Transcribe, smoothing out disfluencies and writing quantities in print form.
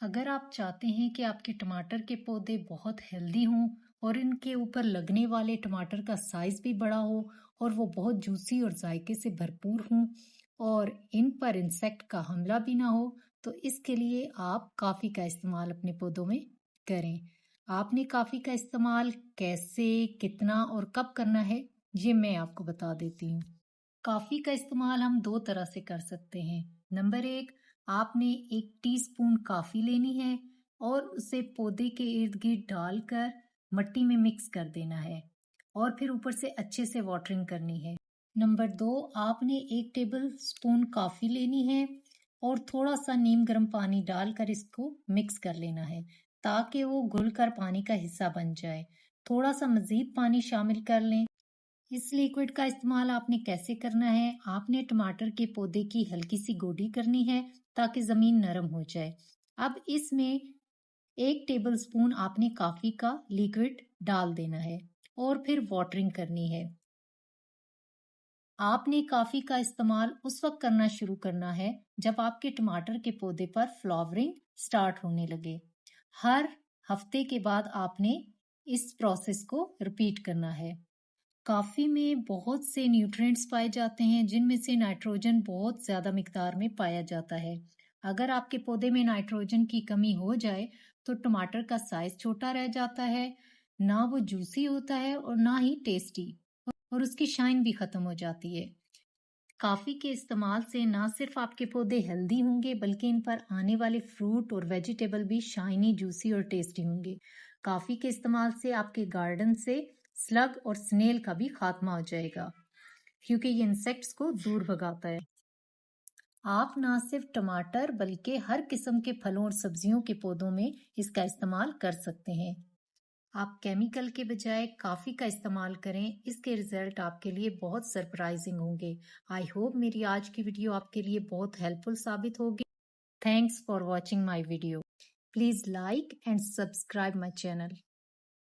अगर आप चाहते हैं कि आपके टमाटर के पौधे बहुत हेल्दी हों और इनके ऊपर लगने वाले टमाटर का साइज भी बड़ा हो और वो बहुत जूसी और जायके से भरपूर हों और इन पर इंसेक्ट का हमला भी ना हो, तो इसके लिए आप काफ़ी का इस्तेमाल अपने पौधों में करें। आपने काफ़ी का इस्तेमाल कैसे, कितना और कब करना है, ये मैं आपको बता देती हूँ। कॉफ़ी का इस्तेमाल हम दो तरह से कर सकते हैं। नंबर एक, आपने 1 टीस्पून कॉफ़ी लेनी है और उसे पौधे के इर्द गिर्द डालकर मट्टी में मिक्स कर देना है और फिर ऊपर से अच्छे से वाटरिंग करनी है। नंबर दो, आपने 1 टेबल स्पून कॉफ़ी लेनी है और थोड़ा सा नीम गर्म पानी डालकर इसको मिक्स कर लेना है ताकि वो घुलकर पानी का हिस्सा बन जाए। थोड़ा सा मज़ीद पानी शामिल कर लें। इस लिक्विड का इस्तेमाल आपने कैसे करना है? आपने टमाटर के पौधे की हल्की सी गोडी करनी है ताकि जमीन नरम हो जाए। अब इसमें 1 टेबल स्पून आपने कॉफी का लिक्विड डाल देना है और फिर वाटरिंग करनी है। आपने कॉफी का इस्तेमाल उस वक्त करना शुरू करना है जब आपके टमाटर के पौधे पर फ्लावरिंग स्टार्ट होने लगे। हर हफ्ते के बाद आपने इस प्रोसेस को रिपीट करना है। कॉफ़ी में बहुत से न्यूट्रिएंट्स पाए जाते हैं जिनमें से नाइट्रोजन बहुत ज़्यादा मिकदार में पाया जाता है। अगर आपके पौधे में नाइट्रोजन की कमी हो जाए तो टमाटर का साइज छोटा रह जाता है, ना वो जूसी होता है और ना ही टेस्टी, और उसकी शाइन भी खत्म हो जाती है। कॉफ़ी के इस्तेमाल से ना सिर्फ आपके पौधे हेल्दी होंगे बल्कि इन पर आने वाले फ्रूट और वेजिटेबल भी शाइनी, जूसी और टेस्टी होंगे। कॉफ़ी के इस्तेमाल से आपके गार्डन से स्लग और स्नेल का भी खात्मा हो जाएगा क्योंकि ये इंसेक्ट्स को दूर भगाता है। आप ना सिर्फ टमाटर बल्कि हर किस्म के फलों और सब्जियों के पौधों में इसका इस्तेमाल कर सकते हैं। आप केमिकल के बजाय कॉफ़ी का इस्तेमाल करें, इसके रिजल्ट आपके लिए बहुत सरप्राइजिंग होंगे। आई होप मेरी आज की वीडियो आपके लिए बहुत हेल्पफुल साबित होगी। Thanks for watching my video. Please like and subscribe my channel.